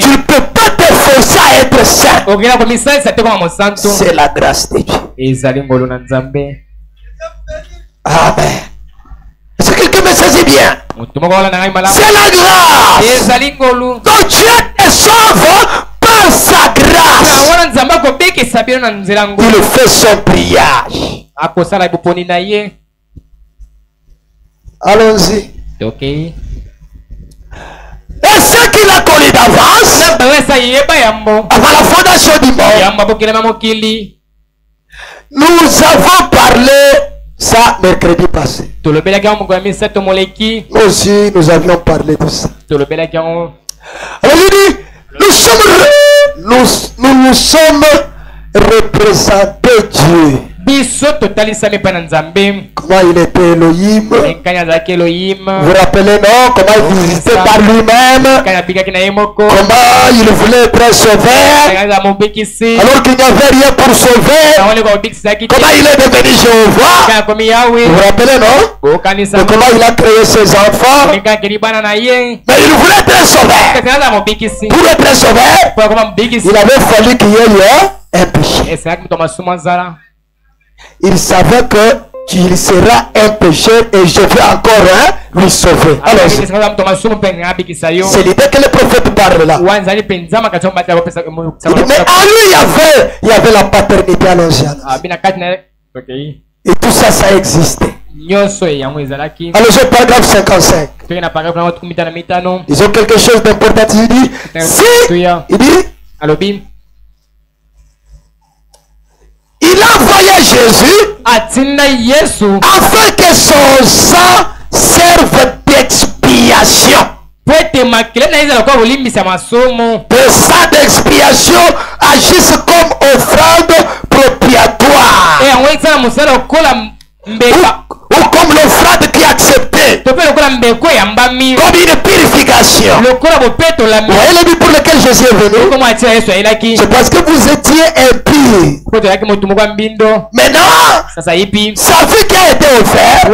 Tu ne peux pas te forcer à être saint. C'est la grâce de Dieu. Amen. Est-ce que quelqu'un me saisit bien? C'est la grâce. Donc Dieu te sauve par sa grâce. Il fait son priage. Allons-y. Okay. Et ce qu'il a connu d'avance, avant la fondation du monde, nous avons parlé ça mercredi passé. Nous aussi, nous avions parlé de ça. Alors il dit, nous sommes représentés Dieu. Comment il était Elohim. Vous rappelez, non? Comment il existait par lui-même. Comment il voulait être sauvé. Alors qu'il n'y avait rien pour sauver. Comment il est devenu Jéhovah. Vous vous rappelez, non? Et comment il a créé ses enfants. Mais il voulait être sauvé. Pour être sauvé, il avait fallu qu'il y ait un péché. Il savait que qu'il sera un pécheur et je vais encore lui sauver. Alors, c'est l'idée que le prophète parle là. Mais à lui, il y avait la paternité à l'ancien. Et tout ça, ça existait. Alors, je paragraphe 55. Ils ont quelque chose d'important. Il dit, il a envoyé Jésus afin que son sang serve d'expiation. Le sang d'expiation agisse comme offrande propriatoire. Ou comme l'offrande qui est acceptée. Comme une purification. Vous voyez le but pour lequel Jésus est venu? C'est parce que vous étiez impurs. Maintenant, sa vie qui a été offerte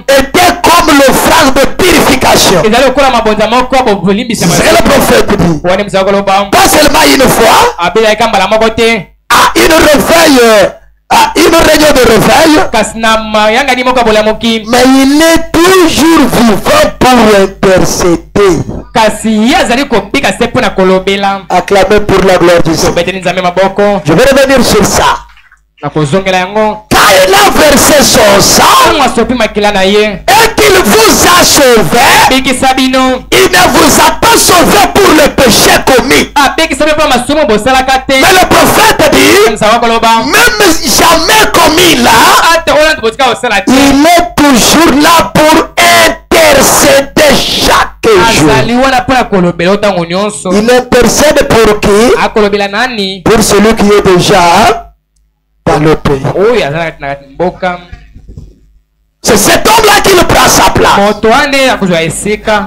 était comme l'offrande de purification. C'est le prophète dit. Pas seulement une fois, à une réveil. Une réunion de réveil, mais il est toujours vivant pour intercéder. Acclamez pour la gloire du Seigneur. Je vais revenir sur ça. Quand il a versé son sang et qu'il vous a sauvé, il ne vous a pas sauvé pour le péché commis. Mais le prophète dit, même jamais commis là, il est toujours là pour intercéder chaque jour. Il intercède pour qui? Pour celui qui est déjà dans le pays. C'est cet homme-là qui le prend sa place.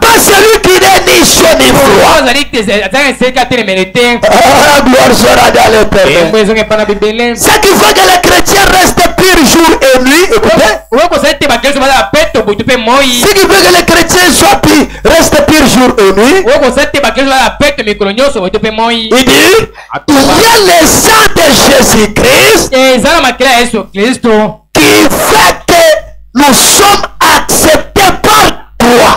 Pas celui qui n'est ni chaud ni froid. Ah, gloire sera dans l'éternel. Ce qui fait que les chrétiens restent purs jour et nuit. Écoutez. Ce qui fait que les chrétiens soient purs, restent purs jour et nuit. Il dit, il y a le sang de Jésus-Christ qui fait que nous sommes acceptés par toi.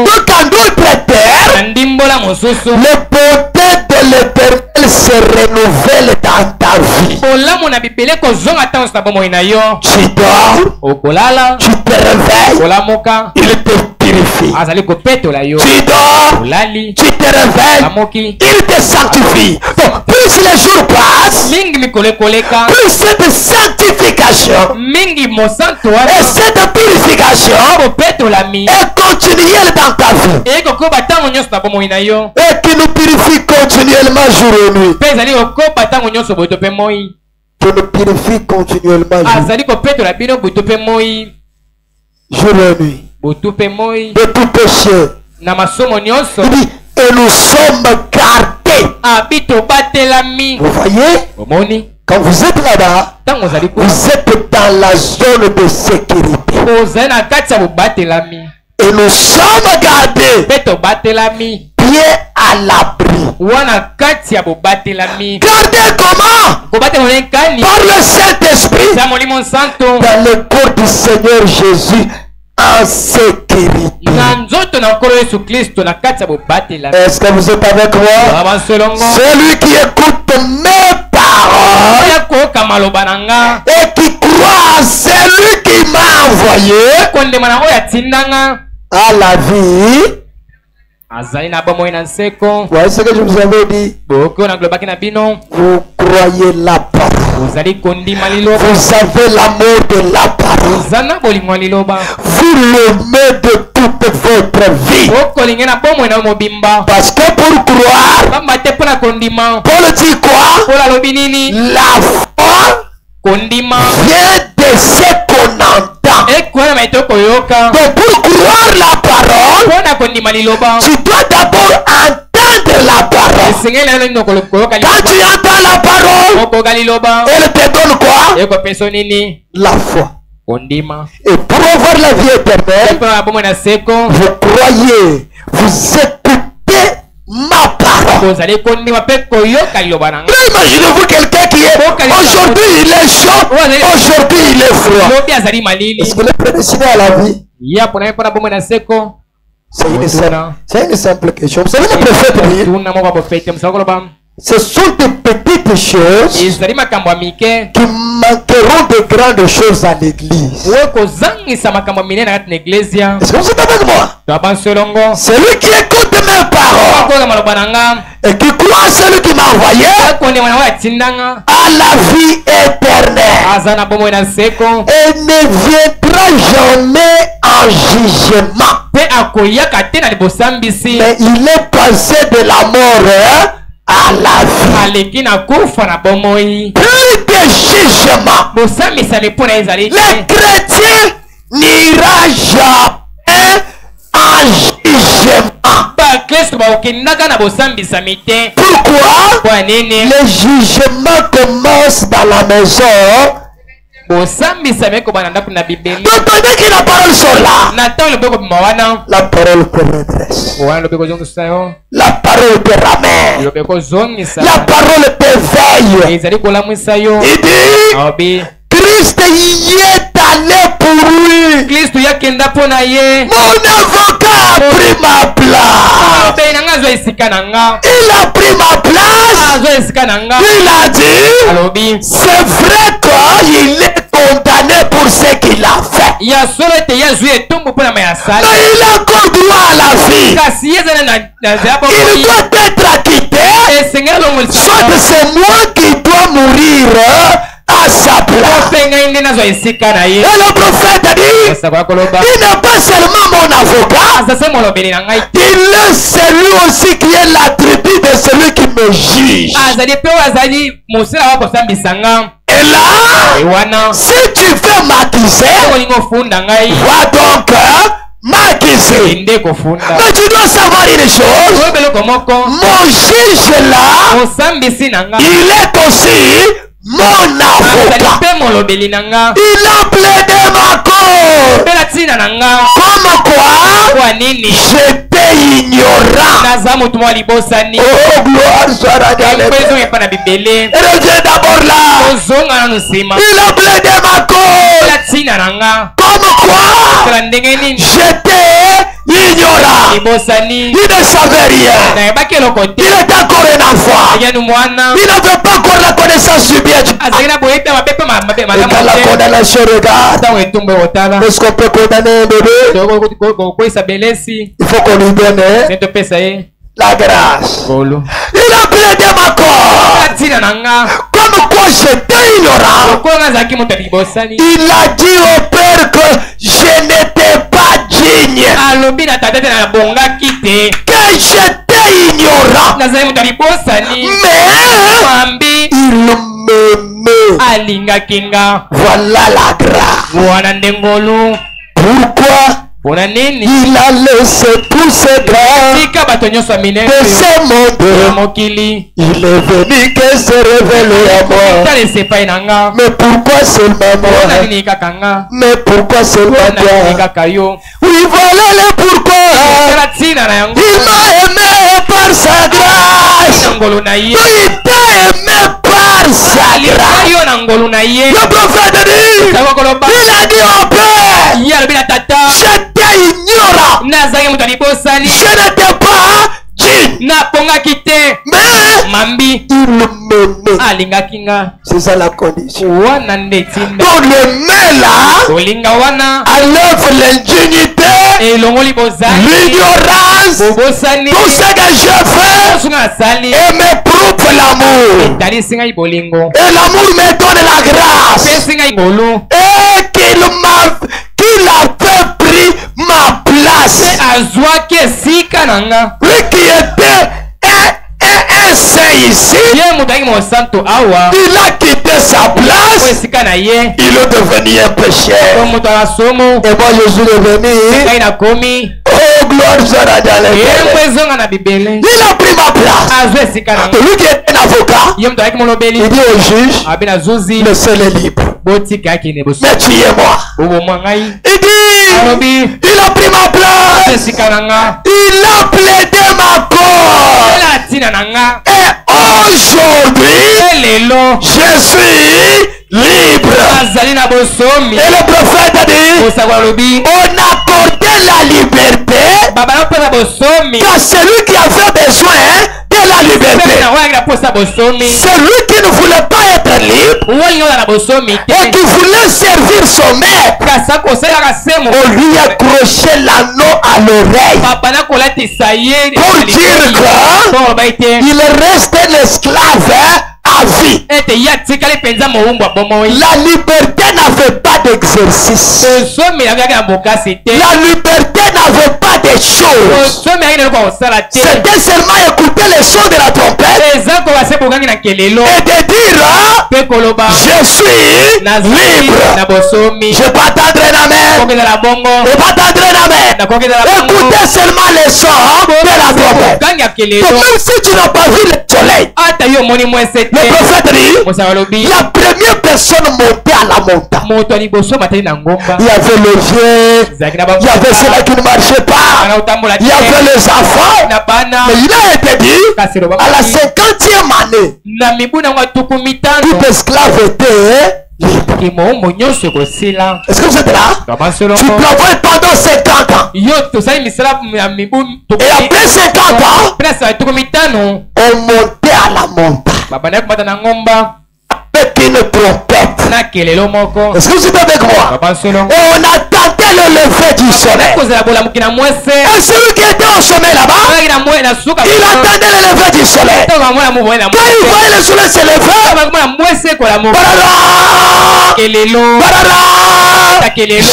Donc en d'autres termes, le beauté de l'éternel se renouvelle dans ta vie. Tu dors, tu te réveilles, il te purifie. Tu dors, tu te réveilles, il te sanctifie. Donc plus les jours passent, plus cette sanctification et cette purification est continuelle dans ta vie. Et qui nous purifie continuellement jour et nuit. Qui nous purifie continuellement jour et nuit. De tout péché. Il dit, et nous sommes gardés. Vous voyez? Quand vous êtes là-bas, vous êtes dans la zone de sécurité. Et nous sommes gardés pieds à l'abri. Gardés comment? Par le Saint-Esprit. Dans le corps du Seigneur Jésus. En sécurité. Est-ce que vous êtes avec moi? Celui qui écoute mes paroles et qui croit à celui qui m'a envoyé à la vie. Vous voyez ce que je vous avais dit? Vous croyez la parole. Vous avez l'amour de la parole. Vous l'aimez de toute votre vie. Parce que pour croire, Paul dit quoi? La foi vient de ce qu'on entend. Donc pour croire la parole, tu dois d'abord entendre la parole. Quand tu entends la parole, elle te donne quoi? La foi. Et pour avoir la vie éternelle, vous croyez, vous écoutez ma parole. Imaginez-vous quelqu'un qui est aujourd'hui il est chaud, aujourd'hui il est froid. Est-ce qu'il est prédestiné à la vie? C'est une simple question. Vous savez le prophète dit, ce sont des petites choses qui manqueront de grandes choses à l'église. Est-ce que vous êtes avec moi? Celui qui écoute mes paroles et qui croit à celui qui m'a envoyé à la vie éternelle et ne viendra jamais en jugement. Mais il est passé de la mort à la vie. Plus de jugement. Les chrétiens n'ira jamais en jugement. Pourquoi? Le jugement commence dans la maison. Donc dès que la parole sort là, la parole te redresse. La parole te ramène. La parole t'éveille. Il dit, Christ y est allé pour lui. Mon avocat a pris ma place. Il a pris ma place. Il a dit, c'est vrai qu'il est condamné pour ce qu'il a fait. Mais il a encore droit à la vie. Il doit être acquitté. Soit c'est moi qui dois mourir à sa place. Et le prophète a dit, il n'est pas seulement mon avocat, il est celui aussi qui est l'attribut de celui qui me juge. Et là, si tu veux m'accuser, va donc m'accuser. Mais tu dois savoir une chose, mon juge là, il est aussi mon avocat. Il a plaidé ma cause. Comme quoi j'étais ignorant. Oh, gloire soit à Dieu. Reviens d'abord là. Il a plaidé ma cause. Comme quoi j'étais ignorant. Il ne savait rien. Il était encore un enfant. Il n'avait pas encore la connaissance du bien. Et quand la condamnation regarde, est-ce qu'on peut condamner un bébé? Il faut qu'on lui donne la grâce. Il a plaidé ma cause. Comme quoi j'étais ignorant. Il a dit au Père que je n'étais pas digne. Que j'étais ignorant. Mais il m'aimait. Voilà la grâce. Pourquoi? Il a laissé tous ses grands de ce monde. Il est venu que se révèle à moi. Mais pourquoi seulement moi? Mais pourquoi seulement toi? Oui, voilà le pourquoi. Il m'a aimé par sa grâce. Il t'a aimé par sa grâce. Le prophète dit, il a dit au Père, j'étais ignorant. Je n'étais pas digne. Mais il m'aimait. C'est ça la condition. Donc le mais là enlève l'indignité, l'ignorance, tout ce que je fais et me prouve l'amour. Et l'amour me donne la grâce. Et qu'il avait pris ma place. Lui qui était un saint ici, il a quitté sa place. Il est devenu un pécheur. Et moi je suis devenu. Oh, gloire sera dans l'éternel. Il a pris ma place. Lui qui est un avocat, il dit au juge, laissez-le libre. Mais tu es moi. Il dit, il a pris ma place. Il a plaidé ma cause. Et aujourd'hui, je suis libre. Et le prophète a dit, on accordait la liberté à celui qui avait besoin de la liberté. Celui qui ne voulait pas être libre et qui voulait servir son maître, on lui a accroché l'anneau à l'oreille pour dire qu'il reste un esclave à vie. La liberté n'avait pas d'exercice. La liberté n'avait pas de choses. C'était seulement écouter les sons de la trompette et de dire, je suis libre. Je ne vais pas attendre la main. Je ne vais pas attendre la main. Écoutez seulement les sons de la trompette. Donc même si tu n'as pas vu le soleil, le prophète dit, la première personne montée à la montagne, il y avait le vieux, il y avait ceux qui ne marchaient pas, il y avait les enfants. Mais il a été dit, à la 50e année, tout esclave était libre. Est-ce que vous êtes là? Tu travailles pendant 50 ans. Et après 50 ans, on montait à la montagne avec une trompette. Est-ce que vous êtes avec moi? Et on attendait le lever du soleil. Et celui qui était au sommet là-bas, il attendait le lever du soleil. Quand il voyait le soleil se lever,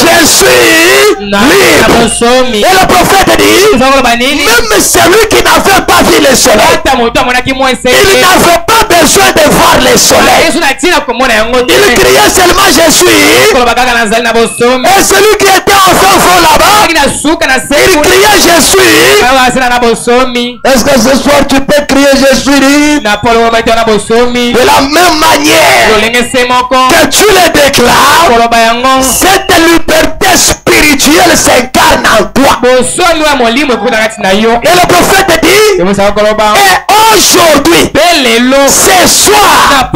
je suis libre. Et le prophète dit, même celui qui n'avait pas vu le soleil, il n'avait pas besoin de voir le soleil. Il criait seulement je suis. Et celui qui était en fond là-bas, il criait je suis. Est-ce que ce soir tu peux crier je suis libre? De la même manière que tu le déclares, cette liberté spirituelle s'incarne en toi. Et le prophète dit, et aujourd'hui, ce soir,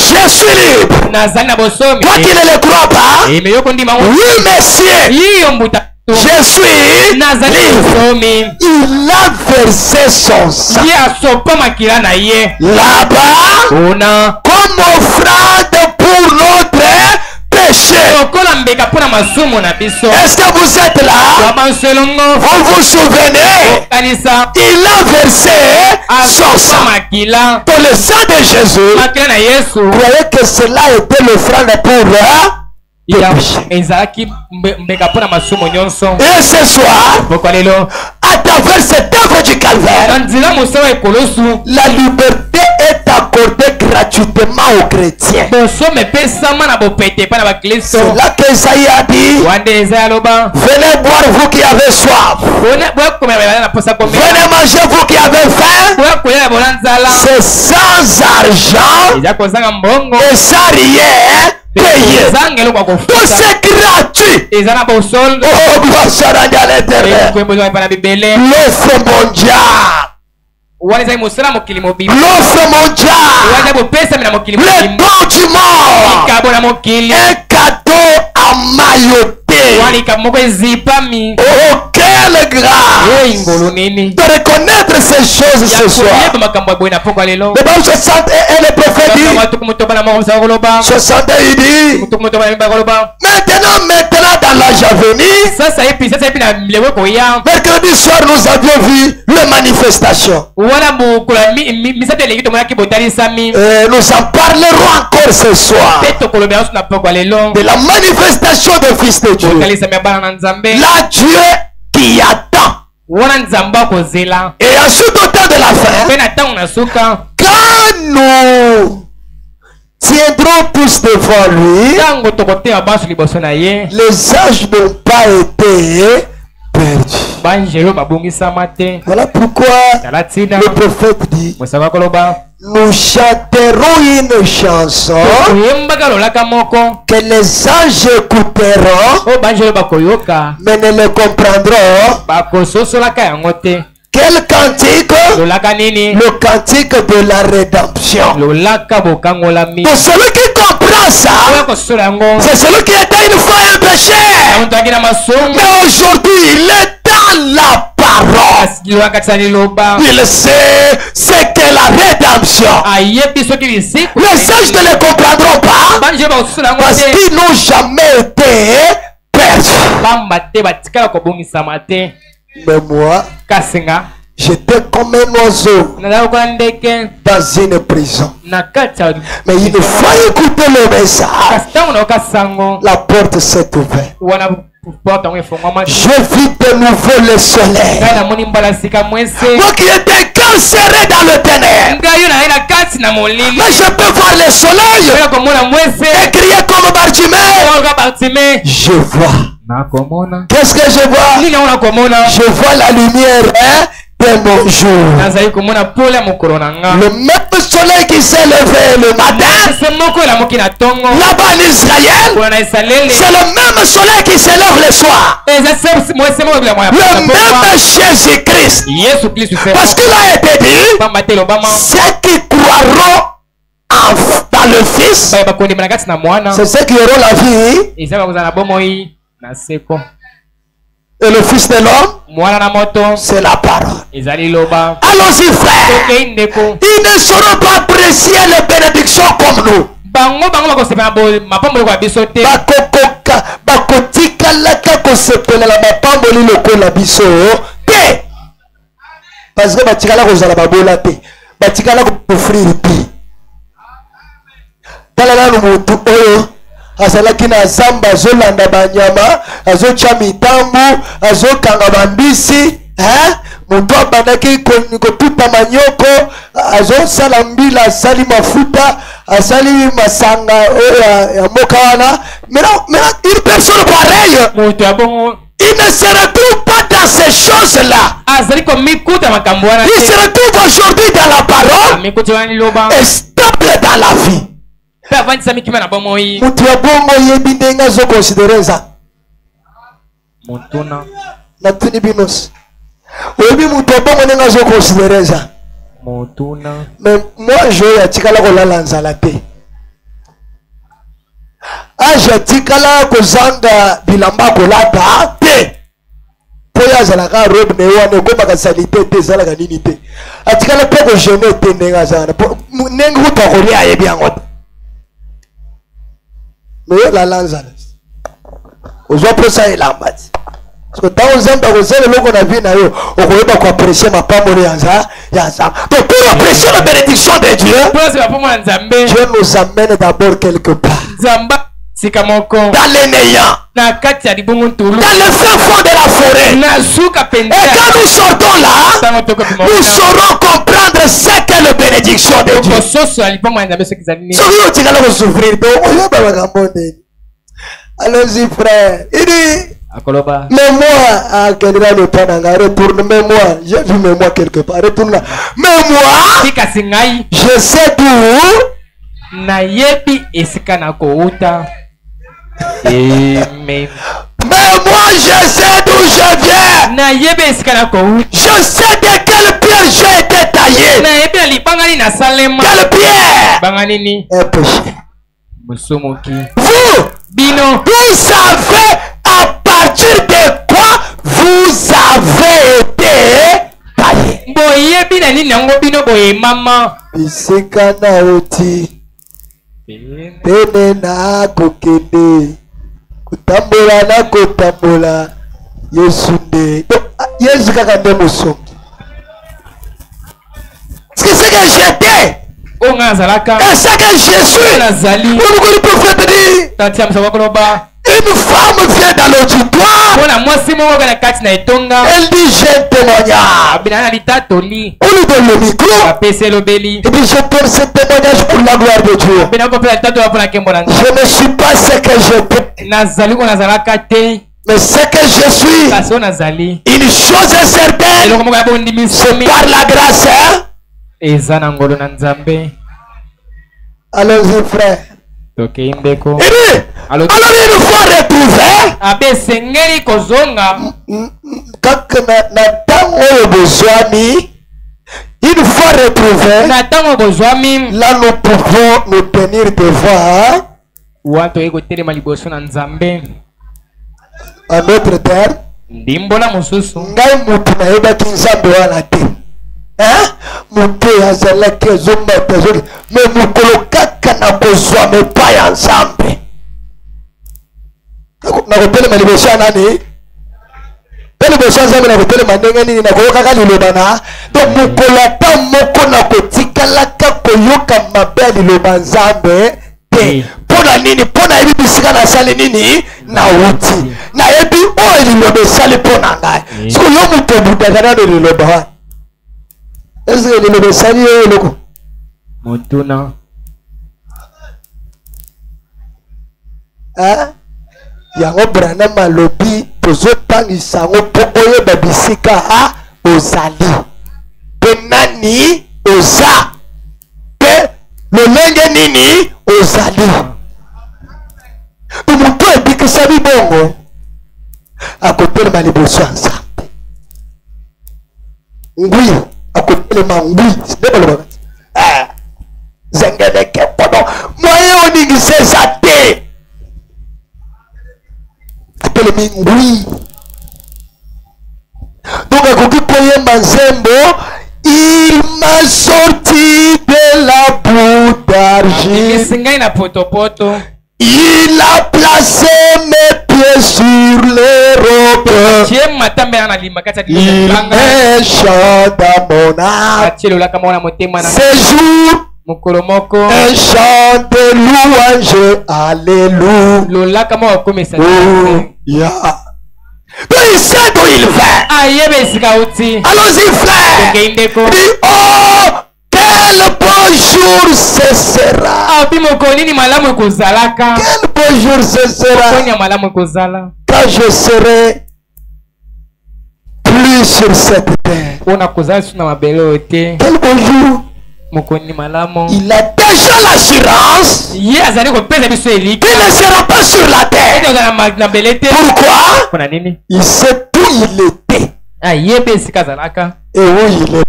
je suis libre. Toi qui ne le crois pas, oui messieurs, je suis libre. Il a versé son sang là-bas comme offrande pour notre péché. Est-ce que vous êtes là? Vous vous souvenez? Il a versé son sang. Pour le sang de Jésus, vous voyez que cela était l'offrande pour et ce soir, à travers cette œuvre du calvaire, la liberté est accordée gratuitement aux chrétiens. C'est là qu'Esaïe a dit, venez boire vous qui avez soif. Venez manger vous qui avez faim. C'est sans argent et sans rien payé. Tout c'est gratuit. Oh, gloire à l'Éternel. L'offre mondiale. L'offre mondiale. Le don du monde. Un cadeau emmailloté. Oh, quelle grâce de reconnaître ces choses ce soir. Le Bible 60 et le prophète dit, 60 il dit, maintenant dans l'âge à venir, mercredi soir nous avions vu les manifestations. Nous en parlerons encore ce soir de la manifestation des fils de Dieu. Là Dieu qui attend. Et ensuite au temps de la fin, quand nous tiendrons tous devant lui, les âges n'ont pas été perdus. Voilà pourquoi le prophète dit, nous chanterons une chanson que les anges écouteront mais ne le comprendront. Quel cantique? Le cantique de la rédemption. Pour celui qui comprend ça, c'est celui qui était une fois un pécheur, mais aujourd'hui il est dans la parole. Il sait c'est que la rédemption. Les anges ne le comprendront pas parce qu'ils n'ont jamais été perdus. Mais moi, j'étais comme un oiseau dans une prison. Mais une fois écouté le message, la porte s'est ouverte. Je vis de nouveau le soleil. Moi qui étais carcéré dans le ténèbre, mais je peux voir le soleil et crier comme Bartimée. Je vois. Qu'est-ce que je vois? Je vois la lumière de mon jour. Le même soleil qui s'est levé le matin là-bas en Israël, c'est le même soleil qui se lève le soir. Le même Jésus-Christ. Parce qu'il a été dit, ceux qui croiront dans le Fils, c'est ceux qui auront la vie. Et le Fils de l'homme, c'est la parole. Allons-y frère. Ils ne sauront pas apprécier les bénédictions comme nous. Parce que batikala kozala babola te, batikala kofrire te. Talala mutu oyo azalaki na zamba azolanda banyama, azotya mitambu, azokanga bambisi, mutu abandaki kotupa manyoko, azosala mbila, asali mafuta, asali masanga ya mboka wana. Maintenant une personne pareille, il ne se retrouve pas dans ces choses-là. Il se retrouve aujourd'hui dans la parole et stable dans la vie. Mutu ya bongo yebi ndenge azo considérer ça. Na tuni binos. Oyebi mutu ya bongo ndenge azo considérer ça. Mais moi je yatikala kolala nzala te. Aja tikala kozanga bilamba kolata te. Poya zalaka robe ne wana komaka salite te zalaka nini te. Atikala poko jeune te ndenge azana. Ndenge utokoli ayebi yango. Mais la lanza. Ozo posa elambati. Parce que tant aux hommes dans le logo na vie na yo, on peut pas apprécier ma pamole yanza, yanza. Donc pour apprécier la bénédiction de Dieu, Dieu nous amène d'abord quelque part. Dans les néants, dans le fin fond de la forêt, quand nous sortons là, nous saurons comprendre ce qu'est la bénédiction de Dieu. Allons-y, frère. Il dit, mais moi, retourne-moi. J'ai vu moi quelque part. Retourne là. Mais moi, je sais d'où. Amen. Mais moi, je sais d'où je viens. Je sais de quelle pierre j'ai été taillé. Quelle pierre? Un péché. Vous savez à partir de quoi vous avez été taillé. Bisekana oti pene na kokende kutambola na kotambola Yesu nde Yesu kaka nde mosoki. C'est ce que j'étais. Et ce que je suis. Le prophète dit, une femme vient dans l'auditoire. Elle dit, j'ai un témoignage. On lui donne le micro. Et puis je donne ce témoignage pour la gloire de Dieu. Je ne suis pas ce que j'étais. Mais ce que je suis, une chose est certaine, c'est par la grâce. Allons-y, frère. Alors une fois retrouvé, une fois retrouvé, là nous pouvons nous tenir devant à notre terre. Monté à la maison, mais nous colocons na besoin mais pas ensemble. Na hôtel malibesha nani? Tele besha nzambe na hôtel mandenge nini na koyoka lilobana. Donc mukolata moko na kotikala ka koyoka mabe liloba nzambe te. Pona nini? Pona ebi bisika na sali nini? Na uti. Na ebi o liloba sali pona ngai. So yo muto budagana de liloba. Est-ce que le message est le coup? Montuna. Hein? Yango brana malobi tozo tangisa ngo pokoye babisika a ozali. Penani oza. Pe lolenge nini ozali. Umuto ebiki sabi bongo. Akotele maliboso ensemble. Oui. À côté de Mangui, c'est pas le bon. Zengedeke pendant moyen on dit que c'est ça té. Appelle Mingui. Donc à côté de Manzembo, il m'a sorti de la boue d'argile. Il a placé mes pieds sur les robes. Il met chant dans mon âme. Ces jours, un chant de louange. Alléluia. Il sait d'où il va. Allons-y, frère. Dis, oh, quel beau jour ce sera. Quel beau jour ce sera. Quand je serai plus sur cette terre. Quel beau jour. Il a déjà l'assurance qu'il ne sera pas sur la terre. Pourquoi? Il sait où il était et où il est.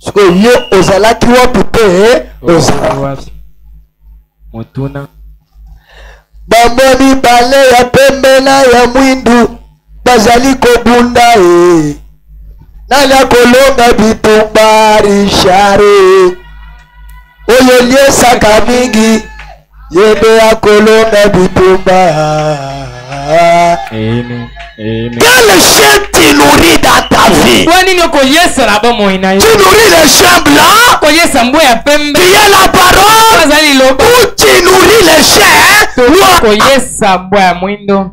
Parce que yo ozalaki wapi pe ozalaki. Bamoni bale ya pembe na ya mwindu bazali kobunda nali akolonga bitumba rishare oyo liesaka mingi yebe akolonga bitumba. Amen. Amen. Quel chien tu nourris dans ta vie? Tu nourris les chiens blancs Tu es la parole où tu nourris les chiens.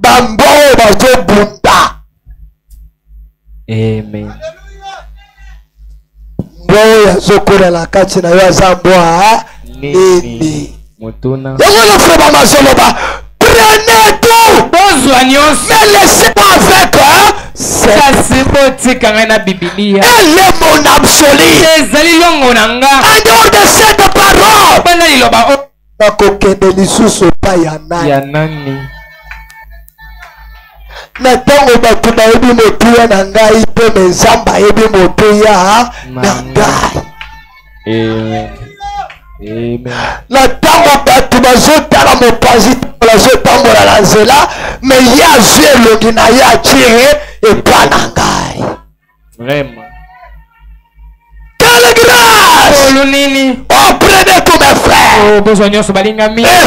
Bambo bazo bunda. Amen. Boya zokora la kati na yo zamboa. Nini. Mutuna. Prenez tout. Mais laissez-moi avec elle est mon absolu. En dehors de cette parole, natango bato nayebi motuya na ngai mpe mezamba ayebi motuya na ngai. Natango bato bazotala mopanzi bazotambola na nzela me ye azwi elongi na ye atie epa na ngai. Quelle grâce! Oh, prenez tous mes frères. Et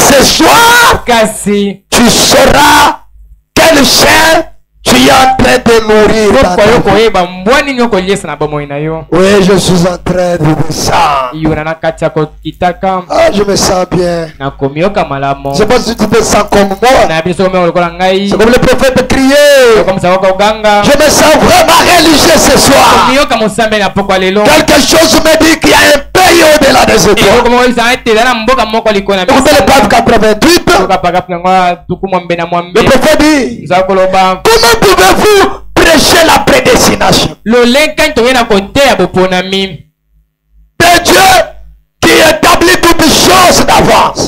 ce soir, tu sauras quel chien tu es en train de nourrir. Oui, je suis en train de descendre. Ah, je me sens bien. Je ne sais pas si tu te sens comme moi. C'est comme le prophète criait. Je me sens vraiment religieux ce soir. Quelque chose me dit qu'il y a un pays au-delà des étoiles. Écoutez le page 88. Le prophète dit, comment pouvez-vous prêcher la prédestination de Dieu qui établit toutes choses d'avance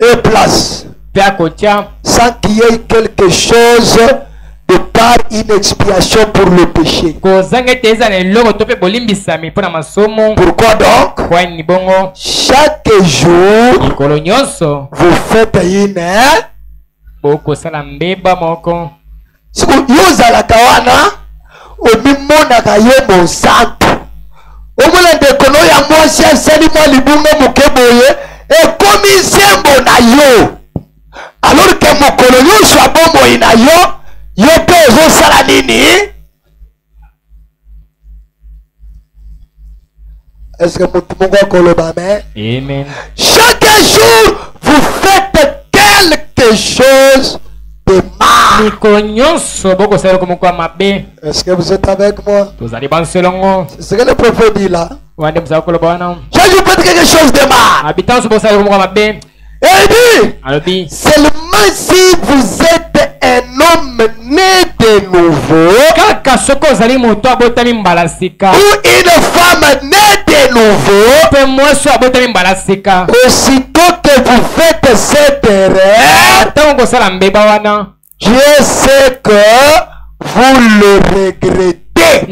et place sans qu'il y ait quelque chose de par une expiation pour le péché. Pourquoi donc chaque jour vous faites une yozalaka wana omimonaka ye mosantu omona ndekono ya mwasi asali mwa libunga moke boye ekomi nzembo na yo alors ke mokolo nyonso ya bomoi na yo yo mpe ozosala nini? Est-ce que motu moko akoloba amen? Chaque jour vous faites quelque chose de mal. Est-ce que vous êtes avec moi? C'est ce que le prophète dit là. Chaque jour vous faites quelque chose de mal. Et il dit, seulement si vous êtes un homme né de nouveau ou une femme née de nouveau, aussitôt que vous faites cette erreur, Dieu sait que vous le regrettez.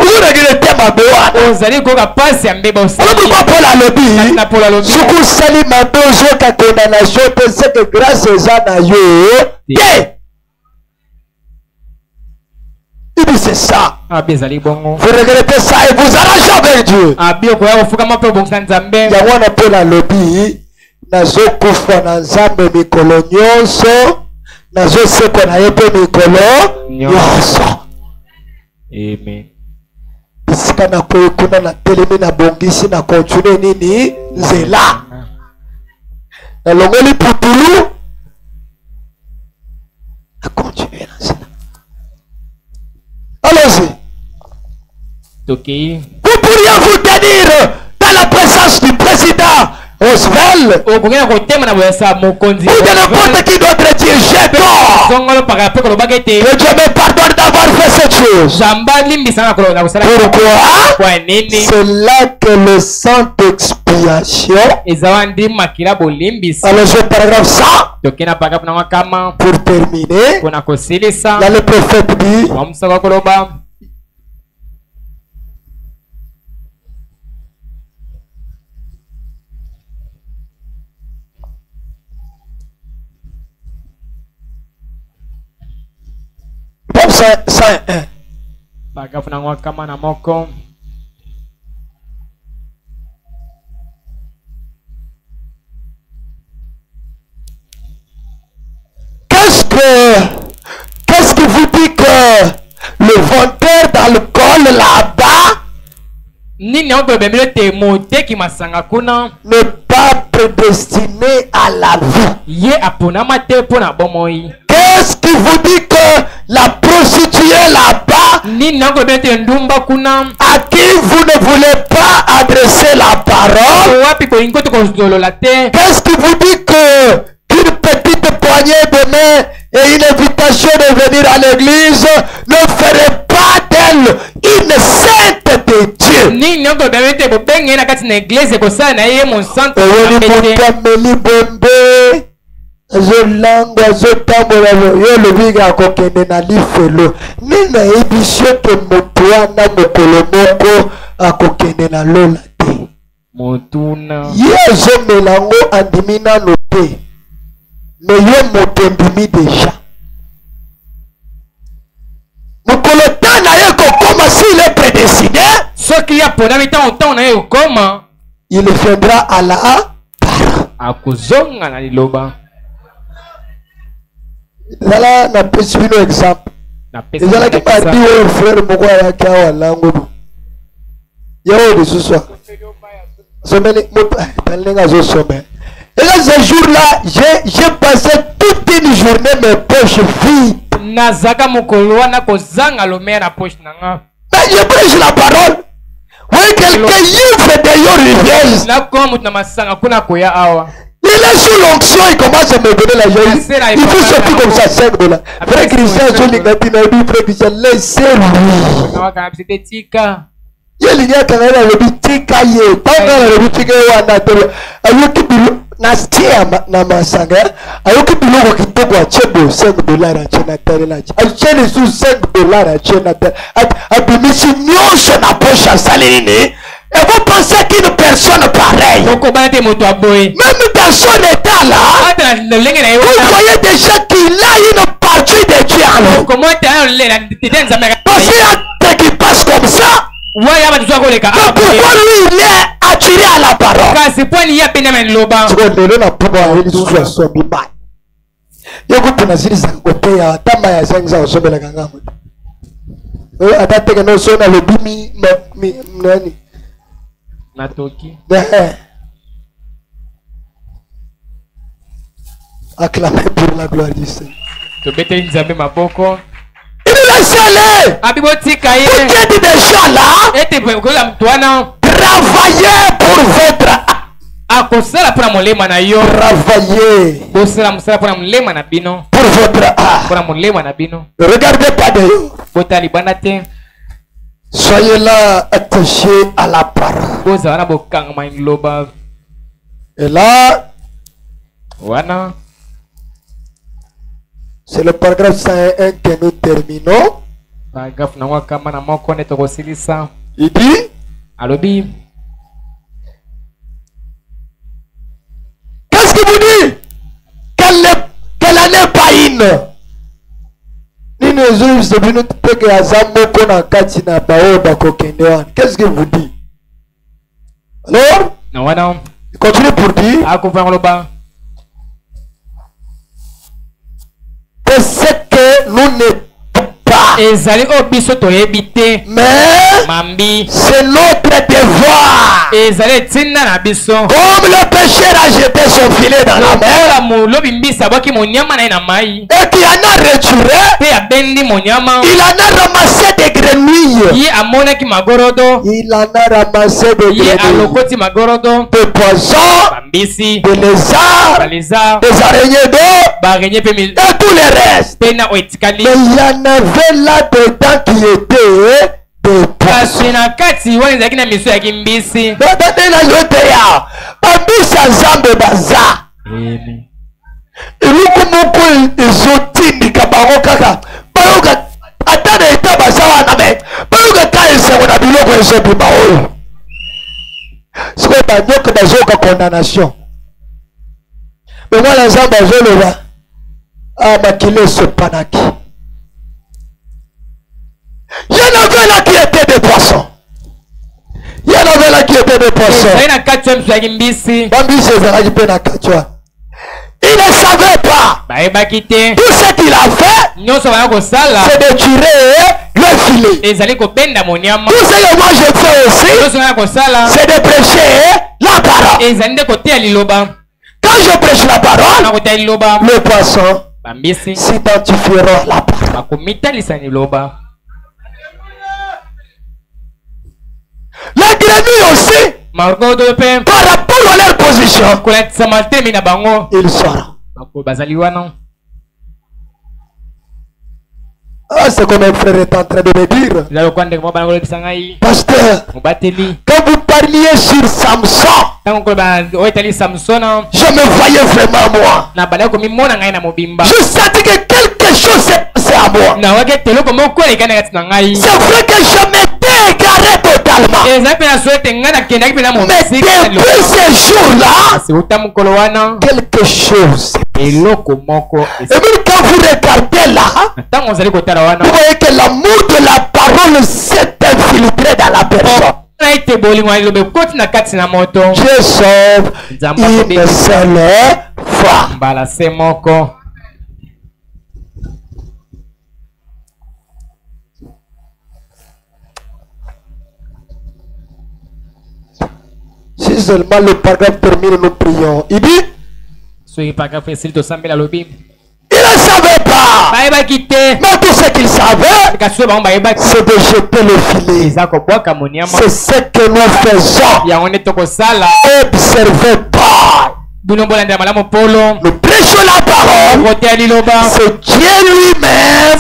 Vous regrettez ma béouane. Pourquoi Paul a le dit? Si vous salez ma béouane, condamnation, c'est que grâce à ça, il dit c'est ça. Vous regrettez ça et vous arrangez avec Dieu. Yawana Paul a le dit. Nazo kufa na nzambe mikolo nyonso. Nazo seko na yepe mikolo nyonso. Amen. Bisika na kuna na telemi na bongisi na continue nini nzela na longoli putulu na continue na nzela. Allons-y. Vous pourriez vous tenir dans la présence du président Oswald ou de n'importe qui d'autre dire j'ai tort. Que Dieu me pardonne d'avoir fait cette chose. Pourquoi? C'est là que le sang d'expiation. Alors je paragraphe 100. Pour terminer, là le prophète dit, Psalm 101. qu'est-ce qui vous dit que le vendeur d'alcool là-bas n'est pas prédestiné à la vie? Qu'est-ce qui vous dit que la prostituée là-bas, à qui vous ne voulez pas adresser la parole, qu'est-ce qui vous dit que qu'une petite poignée de main et une invitation de venir à l'église ne ferait pas d'elle une sainte de Dieu? Zolangwa zotambola yo lobiga kokende na lifelo nina ebisio ke motoa na mokolo moko akokende na lola te motuna yezo melango andimi nano te me ye moto ndimi deja mokolo ta na ye kokoma s'il est prédestiné soki ya ponami temps na ye kokoma il viendra à la akozonga na liloba. Là, na pesi bino exemple. Ezala ki parti o frère moko ya kawa lango. Yo de ce soir. Somene moto talenga zo sommet. Et là ce jour-là, j'ai passé toute une journée mes poches vides. Nazaka mokolo wana kozanga lomera na poche nanga. Mais je prêche la parole. Oui, quelqu'un livre de yo rivières. Na comme na masanga kuna koya awa. Il est sous l'onction, il commence à me donner la joie. Il faut sortir comme ça, 5 $. Frère Christian, je l'ai dit, frère Christian, laissez-lui. Il y a quand même le tika ye. Tant que le tika wana tolo. Ayoki bilo na stia na masanga. Ayoki bilo ko kitoko a chebo 5 $ a chena tele la. Achene sous 5 $ a chena tele. Abimisi nyonso na poche salini. Et vous pensez qu'une personne pareille, même personne n'est là, vous voyez déjà qu'il a une partie de Dieu en lui. Parce qu'il y a des qui passent comme ça. Mais pourquoi lui il est attiré à la parole? Natoki. Acclamez pour la gloire du Seigneur. Il est allé. Vous êtes déjà là. Travaillez pour votre. Travaillez pour votre art. Regardez pas de vous. Soyez là attachés à la parole. Et là, c'est le paragraphe 101 que nous terminons. Il dit, qu'est-ce qu'il vous dit? Qu'elle n'est pas une. Qu'est-ce qu'il vous dit? Alors, il continue pour dire que ce que nous ne pas, mais c'est notre devoir. Comme le pécheur a jeté son filet dans la mer et qu'il en a retiré, il en a ramassé des grenouilles, il en a ramassé des grenouilles, des poissons, des lézards, des araignées d'eau et tout le reste. Mais il y en avait là-dedans qui étaient des poissons. Condamnation. Mais moi, les hommes, je le vois. Ah, ma qu'il est ce panaki. Il y en avait là qui étaient des poissons. Il y en avait là qui étaient des poissons. Il Il ne savait pas. Tout ce qu'il a fait, c'est de tirer le filet. Tout ce que moi je fais aussi, c'est de prêcher la parole. Quand je prêche la parole, le poisson s'identifieront à la parole. Les grenouilles aussi, par rapport à leur position, ils sauront. Ah, c'est comme un frère est en train de me dire. Pasteur, quand vous parliez sur Samson, je me voyais vraiment moi. Je sentais que quelque chose c'est à moi. C'est vrai que je m'étais égaré totalement. Mais depuis ces jours-là, quelque chose. Et même quand vous regardez là, vous voyez que l'amour de la parole s'est infiltré dans la personne. Je sauve une seule fois. Si seulement le paragraphe termine, nous prions. Il dit, il ne savait pas. Mais tout ce qu'il savait, c'est de jeter le filet. C'est ce que nous faisons. Observez pas. Nous prêchons la parole. C'est Dieu lui-même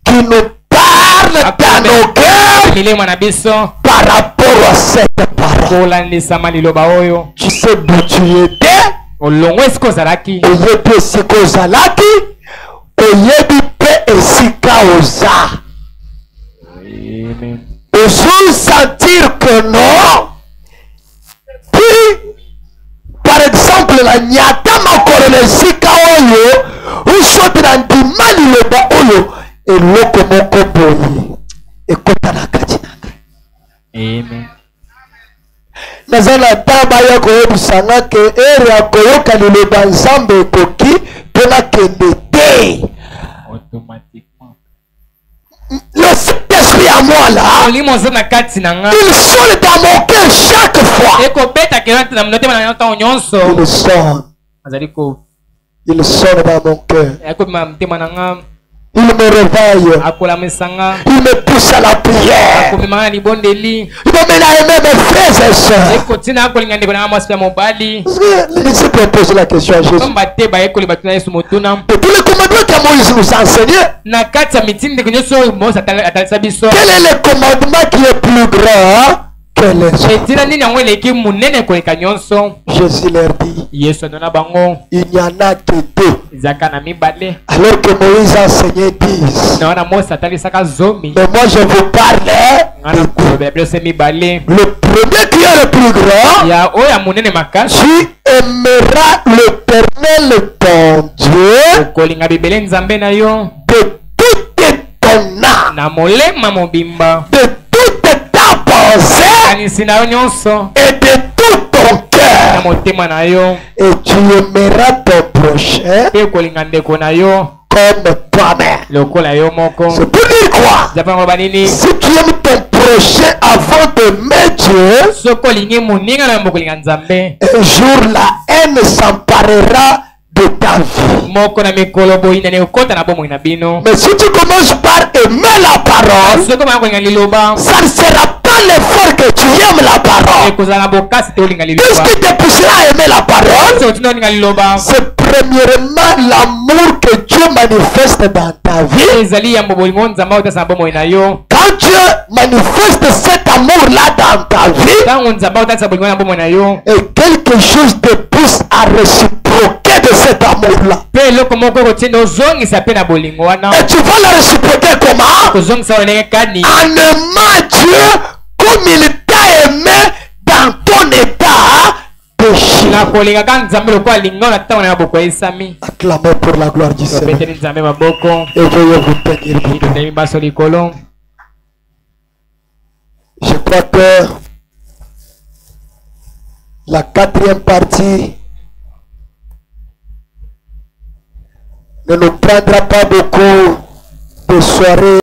qui nous parle dans nos cœurs par rapport à cette parole. Tu sais d'où tu étais. Oyebi esika ozalaki, oyebi pe esika oza. Ozo sentir que non. Puis, par exemple, la nyata makolo na esika oyo, usote na ndima liloba oyo, eloko moko boye, ekota na kati na ngai. Amen. Nazana taba ya koyebisanga ke ere ya koyoka liloba nzambe ekoki mpona kende te. Le Saint-Esprit à moi là, il sonne dans mon cœur chaque fois. Il sonne dans mon cœur. Il me réveille. Il me pousse à la prière. Il me mène à aimer mes frères et sœurs. Les disciples posent la question à Jésus. Et tous les commandements que Moïse nous a enseignés, quel est le commandement qui est plus grand que les autres? Jésus leur dit, il n'y en a que deux. Alors que Moïse a enseigné 10. Mais moi je vous parle le premier qui est le plus grand. Tu aimeras l'Éternel ton Dieu de toute ton âme, de toute ta pensée et de tout ton cœur. Et tu aimeras ton prochain comme toi-même. C'est pour dire quoi? Si tu aimes ton prochain avant d'aimer Dieu, un jour la haine s'emparera de ta vie. Mais si tu commences par aimer la parole, ça ne sera pas l'effort que tu aimes la parole. Qu'est-ce qui te poussera à aimer la parole? C'est premièrement l'amour que Dieu manifeste dans ta vie. Quand Dieu manifeste cet amour-là dans ta vie, et quelque chose te pousse à réciproquer de cet amour-là. Et tu vas la réciproquer comment? En aimant Dieu comme il t'a aimé dans ton état péché. Acclamez pour la gloire du Seigneur. Et veuillez vous tenir. Je crois que la quatrième partie ne nous prendra pas beaucoup de soirées